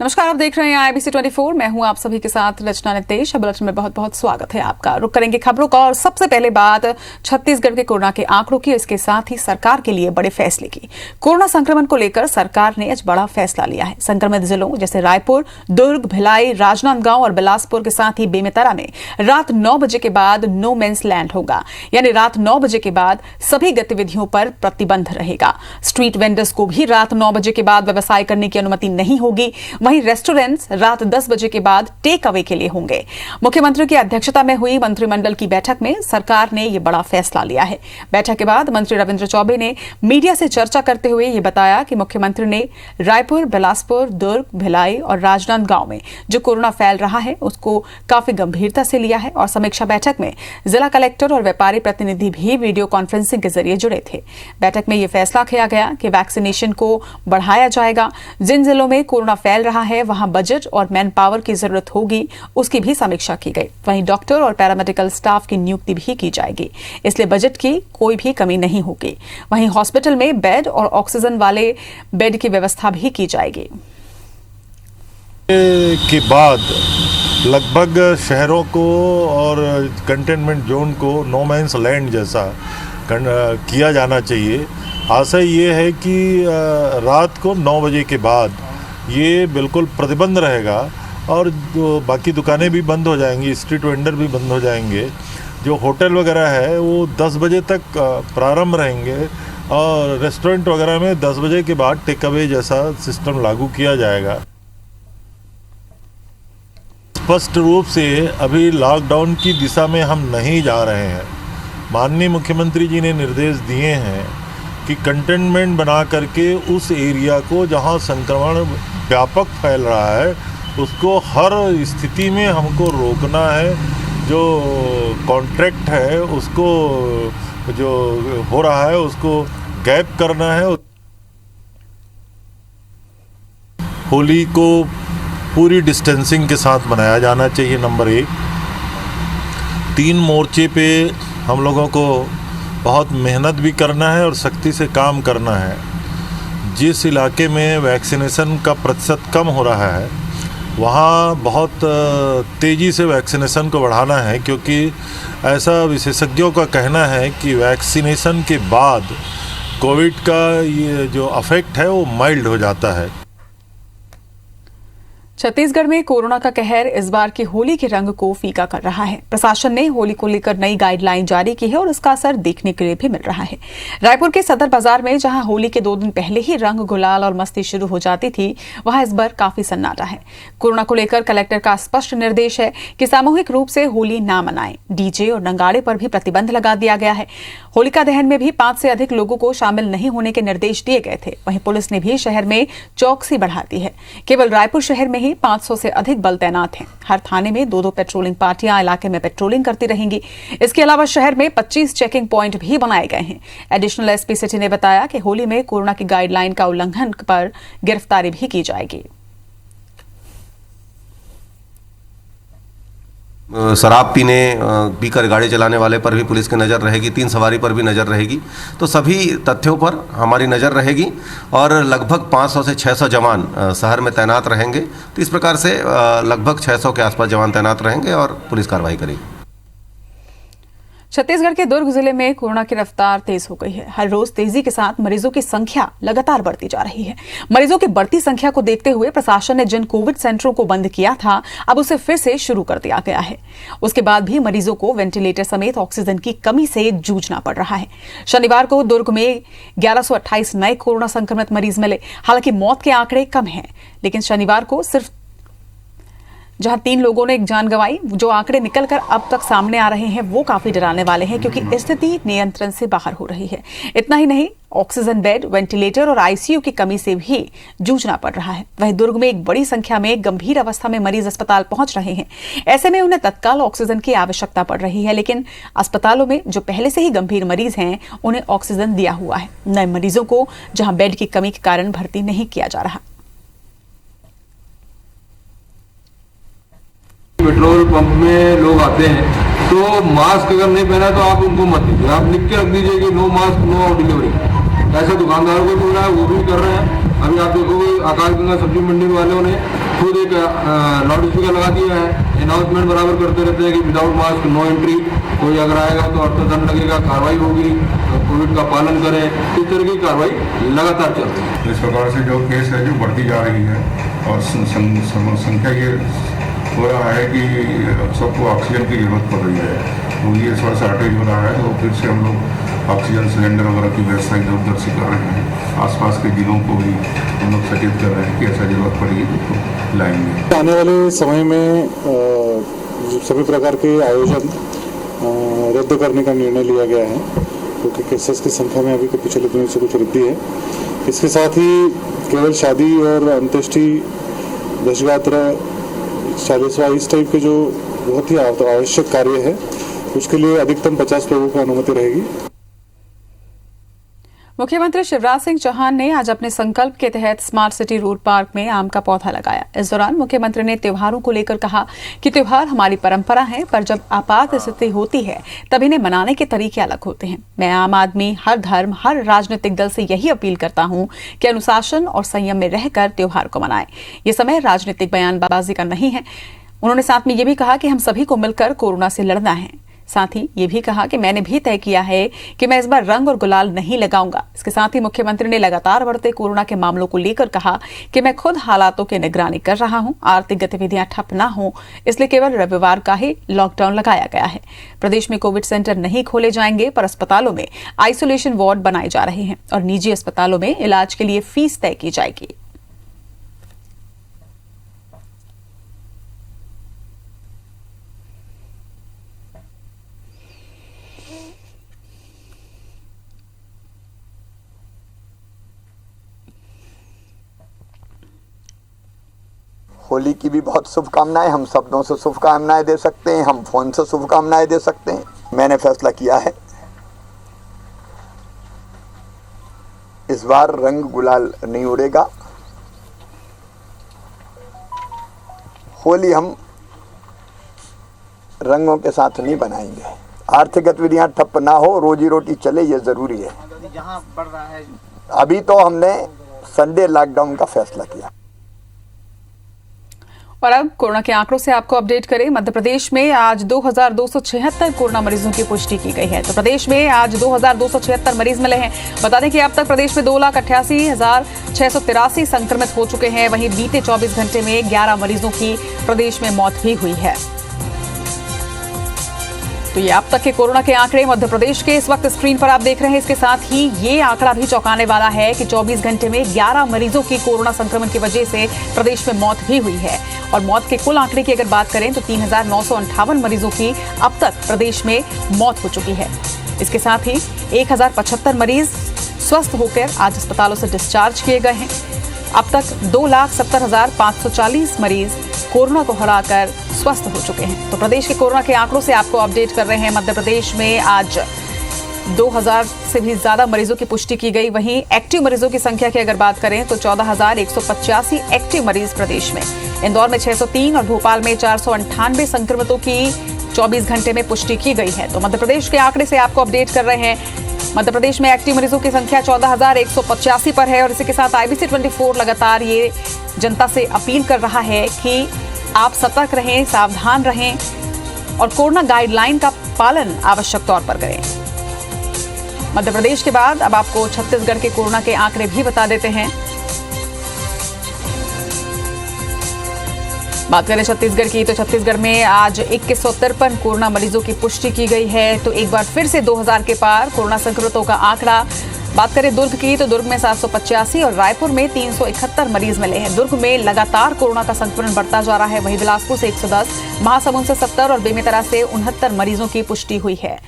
नमस्कार, आप देख रहे हैं IBC 24। मैं हूं आप सभी के साथ रचना नितेश। बुलेटिन में बहुत बहुत स्वागत है आपका। रुक करेंगे खबरों का और सबसे पहले बात छत्तीसगढ़ के कोरोना के आंकड़ों की, इसके साथ ही सरकार के लिए बड़े फैसले की। कोरोना संक्रमण को लेकर सरकार ने आज बड़ा फैसला लिया है। संक्रमित जिलों जैसे रायपुर, दुर्ग, भिलाई, राजनांदगांव और बिलासपुर के साथ ही बेमेतरा में रात 9 बजे के बाद नो मेंस लैंड होगा, यानी रात 9 बजे के बाद सभी गतिविधियों पर प्रतिबंध रहेगा। स्ट्रीट वेंडर्स को भी रात 9 बजे के बाद व्यवसाय करने की अनुमति नहीं होगी। वहीं रेस्टोरेंट्स रात 10 बजे के बाद टेक अवे के लिए होंगे। मुख्यमंत्री की अध्यक्षता में हुई मंत्रिमंडल की बैठक में सरकार ने यह बड़ा फैसला लिया है। बैठक के बाद मंत्री रविंद्र चौबे ने मीडिया से चर्चा करते हुए यह बताया कि मुख्यमंत्री ने रायपुर, बिलासपुर, दुर्ग, भिलाई और राजनांदगांव में जो कोरोना फैल रहा है उसको काफी गंभीरता से लिया है और समीक्षा बैठक में जिला कलेक्टर और व्यापारी प्रतिनिधि भी वीडियो कॉन्फ्रेंसिंग के जरिए जुड़े थे। बैठक में यह फैसला किया गया कि वैक्सीनेशन को बढ़ाया जाएगा। जिन जिलों में कोरोना फैल रहा है वहां बजट और मैन पावर की जरूरत होगी, उसकी भी समीक्षा की गई। वहीं डॉक्टर और पैरामेडिकल स्टाफ की नियुक्ति भी की जाएगी, इसलिए बजट की कोई भी कमी नहीं होगी। वहीं हॉस्पिटल में बेड और ऑक्सीजन वाले बेड की व्यवस्था भी की जाएगी। के बाद लगभग शहरों को और कंटेनमेंट जोन को नो मैंस लैंड जैसा किया जाना चाहिए। आशय ये है कि रात को 9 बजे के बाद ये बिल्कुल प्रतिबंध रहेगा और जो बाकी दुकानें भी बंद हो जाएंगी, स्ट्रीट वेंडर भी बंद हो जाएंगे। जो होटल वगैरह है वो 10 बजे तक प्रारंभ रहेंगे और रेस्टोरेंट वगैरह में 10 बजे के बाद टेक अवे जैसा सिस्टम लागू किया जाएगा। स्पष्ट रूप से अभी लॉकडाउन की दिशा में हम नहीं जा रहे हैं। माननीय मुख्यमंत्री जी ने निर्देश दिए हैं कि कंटेनमेंट बना करके उस एरिया को जहां संक्रमण व्यापक फैल रहा है उसको हर स्थिति में हमको रोकना है। जो कॉन्ट्रैक्ट है उसको जो हो रहा है उसको गैप करना है। होली को पूरी डिस्टेंसिंग के साथ मनाया जाना चाहिए। नंबर 1। 3 मोर्चे पे हम लोगों को बहुत मेहनत भी करना है और सख्ती से काम करना है। जिस इलाके में वैक्सीनेशन का प्रतिशत कम हो रहा है वहाँ बहुत तेज़ी से वैक्सीनेशन को बढ़ाना है, क्योंकि ऐसा विशेषज्ञों का कहना है कि वैक्सीनेशन के बाद कोविड का ये जो अफेक्ट है वो माइल्ड हो जाता है। छत्तीसगढ़ में कोरोना का कहर इस बार की होली के रंग को फीका कर रहा है। प्रशासन ने होली को लेकर नई गाइडलाइन जारी की है और इसका असर देखने के लिए भी मिल रहा है। रायपुर के सदर बाजार में जहां होली के 2 दिन पहले ही रंग, गुलाल और मस्ती शुरू हो जाती थी, वहां इस बार काफी सन्नाटा है। कोरोना को लेकर कलेक्टर का स्पष्ट निर्देश है कि सामूहिक रूप से होली ना मनाएं। डीजे और नंगाड़े पर भी प्रतिबंध लगा दिया गया है। होलिका दहन में भी 5 से अधिक लोगों को शामिल नहीं होने के निर्देश दिए गए थे। वहीं पुलिस ने भी शहर में चौकसी बढ़ा दी है। केवल रायपुर शहर में 500 से अधिक बल तैनात हैं। हर थाने में 2-2 पेट्रोलिंग पार्टियां इलाके में पेट्रोलिंग करती रहेंगी। इसके अलावा शहर में 25 चेकिंग पॉइंट भी बनाए गए हैं। एडिशनल एसपी सिटी ने बताया कि होली में कोरोना की गाइडलाइन का उल्लंघन पर गिरफ्तारी भी की जाएगी। शराब पीकर गाड़ी चलाने वाले पर भी पुलिस की नज़र रहेगी, 3 सवारी पर भी नज़र रहेगी। तो सभी तथ्यों पर हमारी नज़र रहेगी और लगभग 500 से 600 जवान शहर में तैनात रहेंगे। तो इस प्रकार से लगभग 600 के आसपास जवान तैनात रहेंगे और पुलिस कार्रवाई करेगी। छत्तीसगढ़ के दुर्ग जिले में कोरोना की रफ्तार तेज हो गई है। हर रोज तेजी के साथ मरीजों की संख्या लगातार बढ़ती जा रही है। मरीजों की बढ़ती संख्या को देखते हुए प्रशासन ने जिन कोविड सेंटरों को बंद किया था, अब उसे फिर से शुरू कर दिया गया है। उसके बाद भी मरीजों को वेंटिलेटर समेत ऑक्सीजन की कमी से जूझना पड़ रहा है। शनिवार को दुर्ग में 1128 नए कोरोना संक्रमित मरीज मिले। हालांकि मौत के आंकड़े कम हैं, लेकिन शनिवार को सिर्फ जहां 3 लोगों ने एक जान गंवाई, जो आंकड़े निकलकर अब तक सामने आ रहे हैं वो काफी डराने वाले हैं, क्योंकि स्थिति नियंत्रण से बाहर हो रही है। इतना ही नहीं, ऑक्सीजन बेड, वेंटिलेटर और आईसीयू की कमी से भी जूझना पड़ रहा है। वहीं दुर्ग में एक बड़ी संख्या में गंभीर अवस्था में मरीज अस्पताल पहुंच रहे हैं। ऐसे में उन्हें तत्काल ऑक्सीजन की आवश्यकता पड़ रही है, लेकिन अस्पतालों में जो पहले से ही गंभीर मरीज हैं उन्हें ऑक्सीजन दिया हुआ है। नए मरीजों को जहां बेड की कमी के कारण भर्ती नहीं किया जा रहा। पेट्रोल पंप में लोग आते हैं तो मास्क अगर नहीं पहना तो आप उनको मत दीजिए, आप लिख के रख दीजिए कि नो मास्क नो डिलीवरी। ऐसा दुकानदारों को बोल रहा है, वो भी कर रहे हैं। अभी आप देखोगे आकाश गंगा सब्जी मंडी वालों ने खुद एक लाउड स्पीकर लगा दिया है, अनाउंसमेंट बराबर करते रहते हैं कि विदाउट मास्क नो एंट्री, कोई अगर आएगा तो अर्थदंड लगेगा, कार्रवाई होगी, कोविड का पालन करें। इस तरह की कार्रवाई लगातार चल रही है। इस प्रकार से जो केस है जो बढ़ती जा रही है और संख्या ये हो रहा है कि सबको ऑक्सीजन की जरूरत पड़ रही है, तो ये थोड़ा शॉर्टेज हो रहा है, तो फिर से हम लोग ऑक्सीजन सिलेंडर वगैरह की व्यवस्था इधर उधर से कर रहे हैं। आसपास के जिलों को भी हम लोग सचेत कर रहे हैं कि ऐसा जरूरत पड़ेगी तो लाएंगे। आने वाले समय में सभी प्रकार के आयोजन रद्द करने का निर्णय लिया गया है, क्योंकि केसेस की संख्या में अभी के पिछले दिनों से कुछ वृद्धि है। इसके साथ ही केवल शादी और अंत्येष्टि, दशगात्र, चालीसवा, इस टाइप के जो बहुत ही आवश्यक कार्य है उसके लिए अधिकतम 50 लोगों को अनुमति रहेगी। मुख्यमंत्री शिवराज सिंह चौहान ने आज अपने संकल्प के तहत स्मार्ट सिटी रोड पार्क में आम का पौधा लगाया। इस दौरान मुख्यमंत्री ने त्योहारों को लेकर कहा कि त्योहार हमारी परंपरा है, पर जब आपात स्थिति होती है तब इन्हें मनाने के तरीके अलग होते हैं। मैं आम आदमी, हर धर्म, हर राजनीतिक दल से यही अपील करता हूं कि अनुशासन और संयम में रहकर त्योहार को मनाएं। ये समय राजनीतिक बयानबाजी का नहीं है। उन्होंने साथ में ये भी कहा कि हम सभी को मिलकर कोरोना से लड़ना है। साथ ही ये भी कहा कि मैंने भी तय किया है कि मैं इस बार रंग और गुलाल नहीं लगाऊंगा। इसके साथ ही मुख्यमंत्री ने लगातार बढ़ते कोरोना के मामलों को लेकर कहा कि मैं खुद हालातों की निगरानी कर रहा हूं। आर्थिक गतिविधियां ठप ना हो, इसलिए केवल रविवार का ही लॉकडाउन लगाया गया है। प्रदेश में कोविड सेंटर नहीं खोले जाएंगे, पर अस्पतालों में आइसोलेशन वार्ड बनाए जा रहे हैं और निजी अस्पतालों में इलाज के लिए फीस तय की जाएगी। होली की भी बहुत शुभकामनाएं। हम शब्दों से शुभकामनाएं दे सकते हैं, हम फोन से शुभकामनाएं दे सकते हैं। मैंने फैसला किया है इस बार रंग गुलाल नहीं उड़ेगा। होली हम रंगों के साथ नहीं बनाएंगे। आर्थिक गतिविधियां ठप ना हो, रोजी रोटी चले, ये जरूरी है। जहां बढ़ रहा है अभी तो हमने संडे लॉकडाउन का फैसला किया। और अब कोरोना के आंकड़ों से आपको अपडेट करें। मध्य प्रदेश में आज 2276 कोरोना मरीजों की पुष्टि की गई है। तो प्रदेश में आज 2276 मरीज मिले हैं। बता दें कि अब तक प्रदेश में 2,88,683 संक्रमित हो चुके हैं। वहीं बीते 24 घंटे में 11 मरीजों की प्रदेश में मौत भी हुई है। तो ये अब तक के कोरोना के आंकड़े मध्य प्रदेश के इस वक्त स्क्रीन पर आप देख रहे हैं। इसके साथ ही ये आंकड़ा भी चौंकाने वाला है कि 24 घंटे में 11 मरीजों की कोरोना संक्रमण की वजह से प्रदेश में मौत भी हुई है। और मौत के कुल आंकड़े की अगर बात करें तो 3,958 मरीजों की अब तक प्रदेश में मौत हो चुकी है। इसके साथ ही 1,075 मरीज स्वस्थ होकर आज अस्पतालों से डिस्चार्ज किए गए हैं। अब तक 2,70,540 मरीज कोरोना को हराकर स्वस्थ हो चुके हैं। तो प्रदेश के कोरोना के आंकड़ों से आपको अपडेट कर रहे हैं। मध्य प्रदेश में आज 2,000 से भी ज्यादा मरीजों की पुष्टि की गई। वहीं एक्टिव मरीजों की संख्या की अगर बात करें तो 14,185 एक्टिव मरीज प्रदेश में। इंदौर में 603 और भोपाल में 498 संक्रमितों की 24 घंटे में पुष्टि की गई है। तो मध्य प्रदेश के आंकड़े से आपको अपडेट कर रहे हैं। मध्य प्रदेश में एक्टिव मरीजों की संख्या 14,185 पर है। और इसी के साथ IBC 24 लगातार ये जनता से अपील कर रहा है कि आप सतर्क रहें, सावधान रहें और कोरोना गाइडलाइन का पालन आवश्यक तौर पर करें। मध्य प्रदेश के बाद अब आपको छत्तीसगढ़ के कोरोना के आंकड़े भी बता देते हैं। बात करें छत्तीसगढ़ की तो छत्तीसगढ़ में आज 2153 कोरोना मरीजों की पुष्टि की गई है। तो एक बार फिर से 2000 के पार कोरोना संक्रमितों का आंकड़ा। बात करें दुर्ग की तो दुर्ग में 785 और रायपुर में 371 मरीज मिले हैं। दुर्ग में लगातार कोरोना का संक्रमण बढ़ता जा रहा है। वहीं बिलासपुर से 110, महासमुंद से 70 और बेमेतरा से 69 मरीजों की पुष्टि हुई है।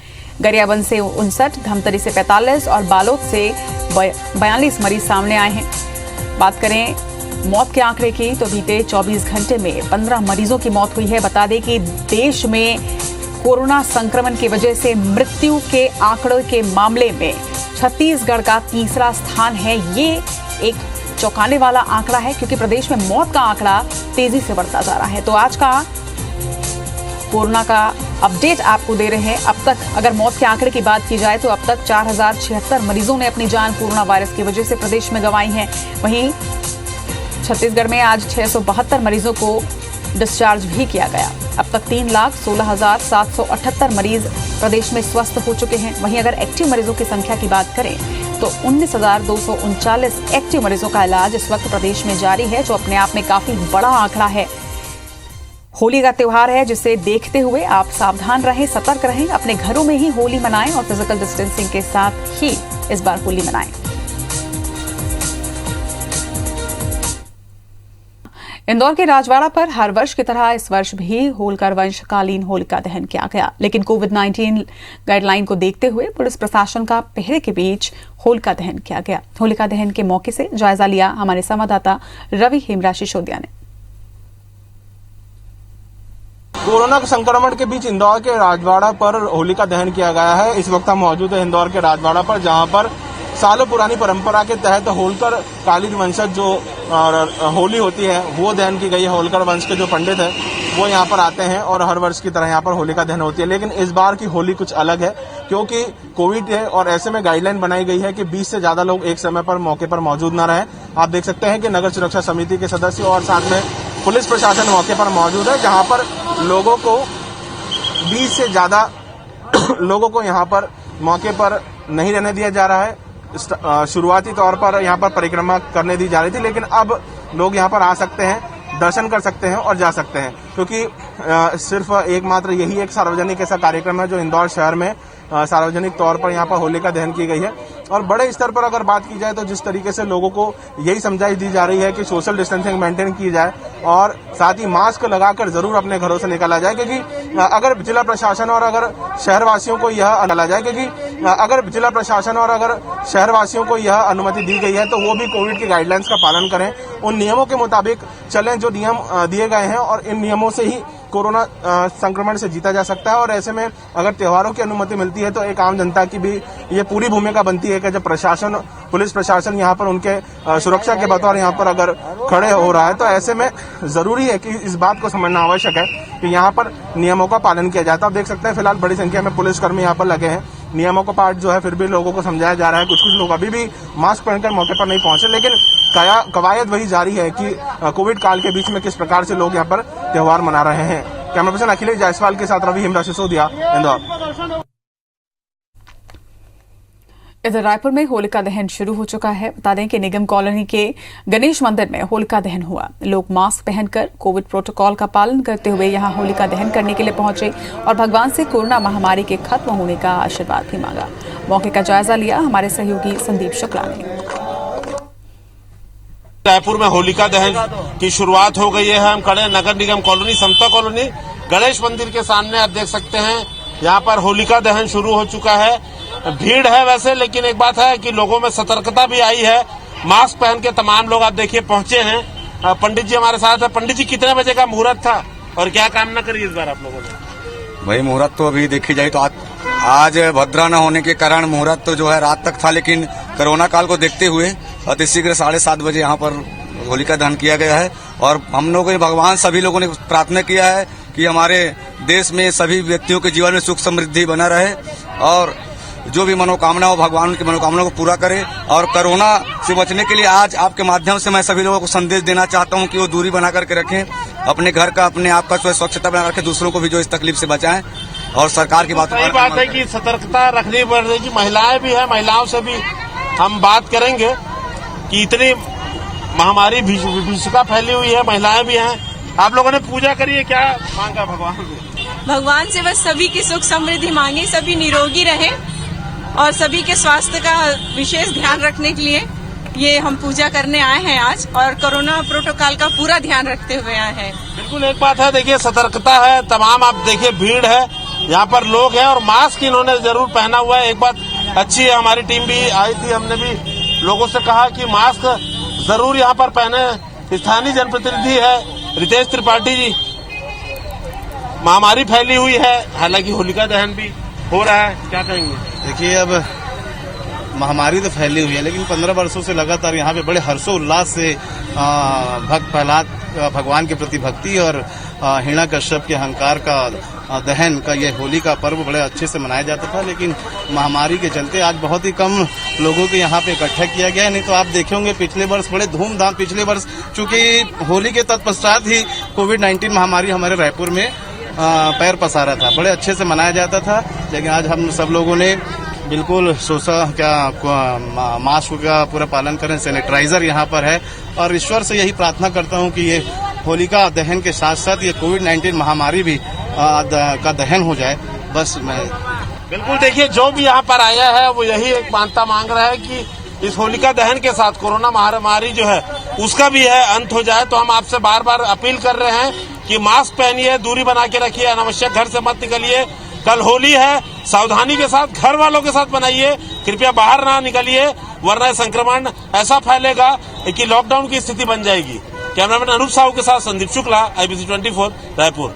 गरियाबंद से 59, धमतरी से 45 और बालोद से 42 मरीज सामने आए हैं। बात करें मौत के आंकड़े की तो बीते 24 घंटे में 15 मरीजों की मौत हुई है। बता दें कि देश में कोरोना संक्रमण की वजह से मृत्यु के आंकड़े के मामले में छत्तीसगढ़ का तीसरा स्थान है। ये एक चौंकाने वाला आंकड़ा है क्योंकि प्रदेश में मौत का आंकड़ा तेजी से बढ़ता जा रहा है। तो आज का कोरोना का अपडेट आपको दे रहे हैं। अब तक अगर मौत के आंकड़े की बात की जाए तो अब तक 4,076 मरीजों ने अपनी जान कोरोना वायरस की वजह से प्रदेश में गंवाई है। वहीं छत्तीसगढ़ में आज 672 मरीजों को डिस्चार्ज भी किया गया। अब तक 3,16,778 मरीज प्रदेश में स्वस्थ हो चुके हैं। वहीं अगर एक्टिव मरीजों की संख्या की बात करें तो 19,239 एक्टिव मरीजों का इलाज इस वक्त प्रदेश में जारी है, जो अपने आप में काफी बड़ा आंकड़ा है। होली का त्योहार है, जिसे देखते हुए आप सावधान रहें, सतर्क रहें, अपने घरों में ही होली मनाएं और फिजिकल डिस्टेंसिंग के साथ ही इस बार होली मनाएं। इंदौर के राजवाड़ा पर हर वर्ष की तरह इस वर्ष भी होलकर वंशकालीन होलिका दहन किया गया, लेकिन कोविड-19 गाइडलाइन को देखते हुए पुलिस प्रशासन का पहरे के बीच होलिका दहन किया गया। होलिका दहन के मौके से जायजा लिया हमारे संवाददाता रवि हेमराज सिसोदिया ने। कोरोना संक्रमण के बीच इंदौर के राजवाड़ा पर होलिका दहन किया गया है। इस वक्त हम मौजूद हैं इंदौर के राजवाड़ा पर, जहां पर सालों पुरानी परंपरा के तहत होलकर कालीन वंशज जो होली होती है वो दहन की गई है। होलकर वंश के जो पंडित हैं वो यहाँ पर आते हैं और हर वर्ष की तरह यहाँ पर होलिका दहन होती है। लेकिन इस बार की होली कुछ अलग है, क्योंकि कोविड है और ऐसे में गाइडलाइन बनाई गई है कि 20 से ज्यादा लोग एक समय पर मौके पर मौजूद न रहें। आप देख सकते हैं कि नगर सुरक्षा समिति के सदस्य और साथ में पुलिस प्रशासन मौके पर मौजूद है, जहां पर लोगों को 20 से ज्यादा लोगों को यहाँ पर मौके पर नहीं रहने दिया जा रहा है। शुरुआती तौर पर यहाँ पर परिक्रमा करने दी जा रही थी, लेकिन अब लोग यहाँ पर आ सकते हैं, दर्शन कर सकते हैं और जा सकते हैं, क्योंकि सिर्फ एकमात्र यही एक सार्वजनिक ऐसा कार्यक्रम है जो इंदौर शहर में सार्वजनिक तौर पर यहाँ पर होलिका दहन की गई है। और बड़े स्तर पर अगर बात की जाए तो जिस तरीके से लोगों को यही समझाइश दी जा रही है कि सोशल डिस्टेंसिंग मेंटेन की जाए और साथ ही मास्क लगाकर जरूर अपने घरों से निकला जाए, क्योंकि अगर जिला प्रशासन और अगर शहरवासियों को यह अनुमति दी गई है तो वो भी कोविड की गाइडलाइंस का पालन करें, उन नियमों के मुताबिक चलें जो नियम दिए गए हैं, और इन नियमों से ही कोरोना संक्रमण से जीता जा सकता है। और ऐसे में अगर त्योहारों की अनुमति मिलती है तो एक आम जनता की भी ये पूरी भूमिका बनती है कि जब प्रशासन, पुलिस प्रशासन यहाँ पर उनके सुरक्षा के बतौर यहाँ पर अगर खड़े हो रहा है तो ऐसे में जरूरी है कि इस बात को समझना आवश्यक है कि यहाँ पर नियमों का पालन किया जाता है। आप देख सकते हैं फिलहाल बड़ी संख्या में पुलिसकर्मी यहाँ पर लगे हैं। नियमों का पाठ जो है फिर भी लोगों को समझाया जा रहा है। कुछ लोग अभी भी मास्क पहनकर मौके पर नहीं पहुंचे, लेकिन कवायद वही जारी है कि कोविड काल के बीच में किस प्रकार से लोग यहाँ पर त्योहार मना रहे हैं। कैमरा पर्सन अखिलेश जायसवाल के साथ रवि हेमराज सिसोदिया, इंदौर। इधर रायपुर में होलिका दहन शुरू हो चुका है। बता दें कि निगम कॉलोनी के गणेश मंदिर में होलिका दहन हुआ। लोग मास्क पहनकर कोविड प्रोटोकॉल का पालन करते हुए यहां होलिका दहन करने के लिए पहुंचे और भगवान से कोरोना महामारी के खत्म होने का आशीर्वाद भी मांगा। मौके का जायजा लिया हमारे सहयोगी संदीप शुक्ला ने। रायपुर में होलिका दहन की शुरुआत हो गई है। हम खड़े नगर निगम कॉलोनी, समता कॉलोनी, गणेश मंदिर के सामने। आप देख सकते हैं यहाँ पर होलिका दहन शुरू हो चुका है। भीड़ है वैसे, लेकिन एक बात है कि लोगों में सतर्कता भी आई है। मास्क पहन के तमाम लोग आप देखिए पहुंचे हैं। पंडित जी हमारे साथ है। पंडित जी, कितने बजे का मुहूर्त था और क्या कामना करी इस बार आप लोगों ने? भाई मुहूर्त तो अभी देखी जाए तो आज भद्रा न होने के कारण मुहूर्त तो जो है रात तक था, लेकिन कोरोना काल को देखते हुए अतिशीघ्र 7:30 बजे यहाँ पर होलिका दहन किया गया है। और हम लोगों ने भगवान सभी लोगों ने प्रार्थना किया है कि हमारे देश में सभी व्यक्तियों के जीवन में सुख समृद्धि बना रहे और जो भी मनोकामना हो भगवान उनकी मनोकामना को पूरा करे। और कोरोना से बचने के लिए आज आपके माध्यम से मैं सभी लोगों को संदेश देना चाहता हूं कि वो दूरी बना करके रखें, अपने घर का, अपने आप का स्वच्छता बना रखें, दूसरों को भी जो इस तकलीफ से बचाएं और सरकार की बात है कि सतर्कता रखनी पड़ रही है। महिलाएं भी है, महिलाओं से भी हम बात करेंगे कि इतनी महामारी भीषिका फैली हुई है, महिलाएं भी हैं। आप लोगों ने पूजा करी है, क्या मांगा भगवान से? भगवान से बस सभी की सुख समृद्धि मांगे, सभी निरोगी रहे और सभी के स्वास्थ्य का विशेष ध्यान रखने के लिए ये हम पूजा करने आए हैं आज, और कोरोना प्रोटोकॉल का पूरा ध्यान रखते हुए आए हैं। बिल्कुल एक बात है, देखिए सतर्कता है तमाम। आप देखिए भीड़ है, यहाँ पर लोग हैं और मास्क इन्होंने जरूर पहना हुआ है। एक बात अच्छी है, हमारी टीम भी आई थी, हमने भी लोगों से कहा कि मास्क जरूर यहाँ पर पहने। स्थानीय जनप्रतिनिधि है रितेश त्रिपाठी जी। महामारी फैली हुई है, हालांकि होलिका दहन भी हो रहा है, क्या कहेंगे? देखिए अब महामारी तो फैली हुई है, लेकिन 15 वर्षों से लगातार यहाँ पे बड़े हर्षोल्लास से भक्त प्रहलाद भगवान के प्रति भक्ति और हिरण्यकश्यप के अहंकार का दहन का ये होली का पर्व बड़े अच्छे से मनाया जाता था, लेकिन महामारी के चलते आज बहुत ही कम लोगों को यहाँ पे इकट्ठा किया गया है। नहीं तो आप देखे होंगे पिछले वर्ष बड़े धूमधाम, पिछले वर्ष चूंकि होली के तत्पश्चात ही कोविड-19 महामारी हमारे रायपुर में पैर पसारा था, बड़े अच्छे से मनाया जाता था। लेकिन आज हम सब लोगों ने बिल्कुल मास्क का पूरा पालन करें, सैनिटाइजर यहाँ पर है, और ईश्वर से यही प्रार्थना करता हूँ कि ये होलिका दहन के साथ साथ ये कोविड-19 महामारी भी का दहन हो जाए। बस मैं बिल्कुल देखिए, जो भी यहाँ पर आया है वो यही एक मानता मांग रहा है कि इस होलिका दहन के साथ कोरोना महामारी जो है उसका भी है अंत हो जाए। तो हम आपसे बार बार अपील कर रहे हैं कि मास्क पहनिए, दूरी बना के रखिए, अनावश्यक घर से मत निकलिए। कल होली है, सावधानी के साथ घर वालों के साथ मनाइए, कृपया बाहर ना निकलिए, वरना संक्रमण ऐसा फैलेगा कि लॉकडाउन की स्थिति बन जाएगी। कैमरामैन अनूप साहू के साथ संदीप शुक्ला, IBC 24 रायपुर।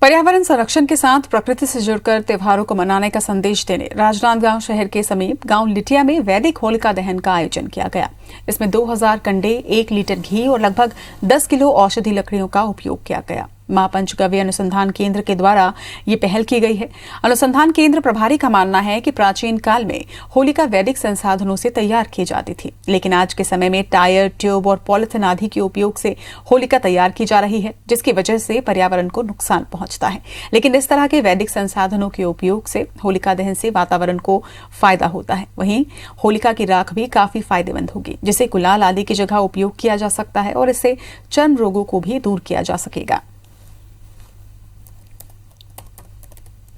पर्यावरण संरक्षण के साथ प्रकृति से जुड़कर त्योहारों को मनाने का संदेश देने राजनांदगांव शहर के समीप गांव लिटिया में वैदिक होलिका दहन का आयोजन किया गया। इसमें 2000 कंडे, 1 लीटर घी और लगभग 10 किलो औषधि लकड़ियों का उपयोग किया गया। मां पंचगव्य अनुसंधान केंद्र के द्वारा ये पहल की गई है। अनुसंधान केंद्र प्रभारी का मानना है कि प्राचीन काल में होलिका वैदिक संसाधनों से तैयार की जाती थी, लेकिन आज के समय में टायर, ट्यूब और पॉलिथीन आदि के उपयोग से होलिका तैयार की जा रही है, जिसकी वजह से पर्यावरण को नुकसान पहुंचता है। लेकिन इस तरह के वैदिक संसाधनों के उपयोग से होलिका दहन से वातावरण को फायदा होता है। वहीं होलिका की राख भी काफी फायदेमंद होगी, जिसे गुलाल आदि की जगह उपयोग किया जा सकता है और इससे चर्म रोगों को भी दूर किया जा सकेगा।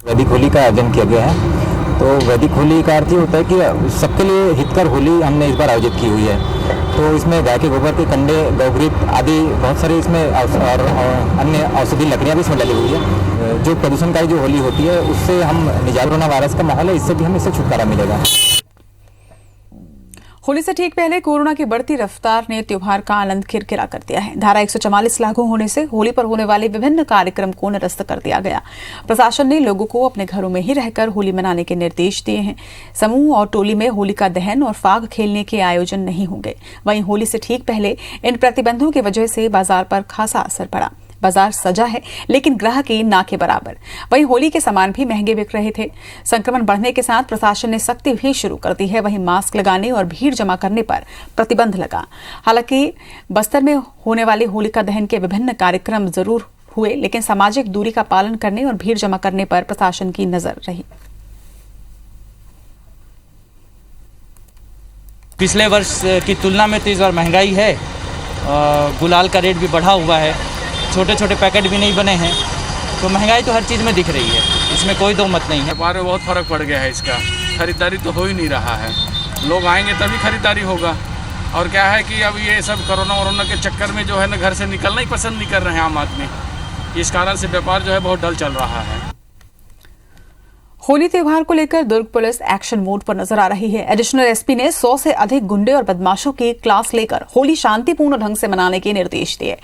वैदिक होली का आयोजन किया गया है। तो वैदिक होली का अर्थ ये होता है कि सबके लिए हितकर होली हमने इस बार आयोजित की हुई है। तो इसमें गाय के गोबर के कंडे, गौघृत आदि बहुत सारे इसमें और अन्य औषधि लकड़ियाँ भी इसमें डली हुई है। जो प्रदूषणकारी जो होली होती है उससे हम निजात कोरोना वायरस का माहौल है, इससे भी हमें छुटकारा मिलेगा। होली से ठीक पहले कोरोना की बढ़ती रफ्तार ने त्योहार का आनंद किरकिरा कर दिया है। धारा 144 लागू होने से होली पर होने वाले विभिन्न कार्यक्रम को निरस्त कर दिया गया। प्रशासन ने लोगों को अपने घरों में ही रहकर होली मनाने के निर्देश दिए हैं। समूह और टोली में होलिका दहन और फाग खेलने के आयोजन नहीं होंगे। वहीं होली से ठीक पहले इन प्रतिबंधों की वजह से बाजार पर खासा असर पड़ा। बाजार सजा है, लेकिन ग्राहकी ना के बराबर। वहीं होली के सामान भी महंगे बिक रहे थे। संक्रमण बढ़ने के साथ प्रशासन ने सख्ती भी शुरू कर दी है। वहीं मास्क लगाने और भीड़ जमा करने पर प्रतिबंध लगा। हालांकि बस्तर में होने वाले होलिका दहन के विभिन्न कार्यक्रम जरूर हुए, लेकिन सामाजिक दूरी का पालन करने और भीड़ जमा करने पर प्रशासन की नजर रही। पिछले वर्ष की तुलना में तो इस बार महंगाई है। गुलाल का रेट भी बढ़ा हुआ है, छोटे छोटे पैकेट भी नहीं बने हैं, तो महंगाई तो हर चीज़ में दिख रही है, इसमें कोई दो मत नहीं है। व्यापार में बहुत फर्क पड़ गया है इसका, खरीदारी तो हो ही नहीं रहा है। लोग आएंगे तभी खरीदारी होगा। और क्या है कि अब ये सब कोरोना के चक्कर में जो है ना घर से निकलना ही पसंद नहीं कर रहे हैं आम आदमी। इस कारण से व्यापार जो है बहुत डल चल रहा है। होली त्योहार को लेकर दुर्ग पुलिस एक्शन मोड पर नजर आ रही है। एडिशनल एसपी ने 100 से अधिक गुंडे और बदमाशों की क्लास लेकर होली शांतिपूर्ण ढंग से मनाने के निर्देश दिए।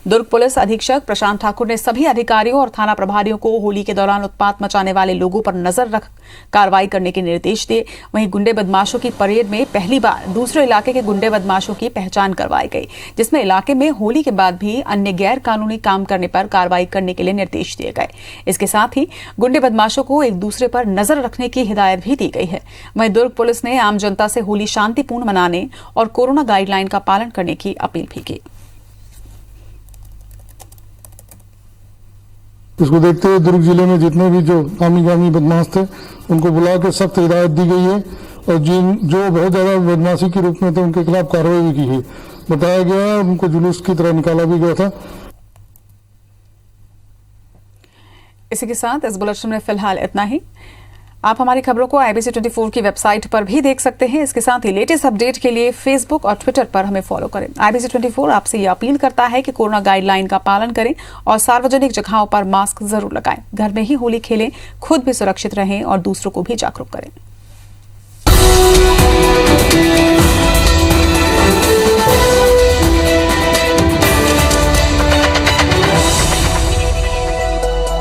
दुर्ग पुलिस अधीक्षक प्रशांत ठाकुर ने सभी अधिकारियों और थाना प्रभारियों को होली के दौरान उत्पात मचाने वाले लोगों पर नजर रख कार्रवाई करने के निर्देश दिए। वहीं गुंडे बदमाशों की परेड में पहली बार दूसरे इलाके के गुंडे बदमाशों की पहचान करवाई गई, जिसमें इलाके में होली के बाद भी अन्य गैर कानूनी काम करने पर कार्रवाई करने के लिए निर्देश दिए गए। इसके साथ ही गुंडे बदमाशों को एक दूसरे पर नजर रखने की हिदायत भी दी गई है। वहीं दुर्ग पुलिस ने आम जनता से होली शांतिपूर्ण मनाने और कोरोना गाइडलाइन का पालन करने की अपील भी की। इसको देखते हुए दुर्ग जिले में जितने भी जो नामी बदमाश थे उनको बुला के सख्त हिदायत दी गई है और जो बहुत ज्यादा बदमाशी के रूप में थे उनके खिलाफ कार्रवाई भी की है। बताया गया है उनको जुलूस की तरह निकाला भी गया था। इसी के साथ इस बुलेटिन में फिलहाल इतना ही। आप हमारी खबरों को IBC 24 की वेबसाइट पर भी देख सकते हैं। इसके साथ ही लेटेस्ट अपडेट के लिए फेसबुक और ट्विटर पर हमें फॉलो करें। IBC 24 आपसे ये अपील करता है कि कोरोना गाइडलाइन का पालन करें और सार्वजनिक जगहों पर मास्क जरूर लगाएं। घर में ही होली खेलें, खुद भी सुरक्षित रहें और दूसरों को भी जागरूक करें।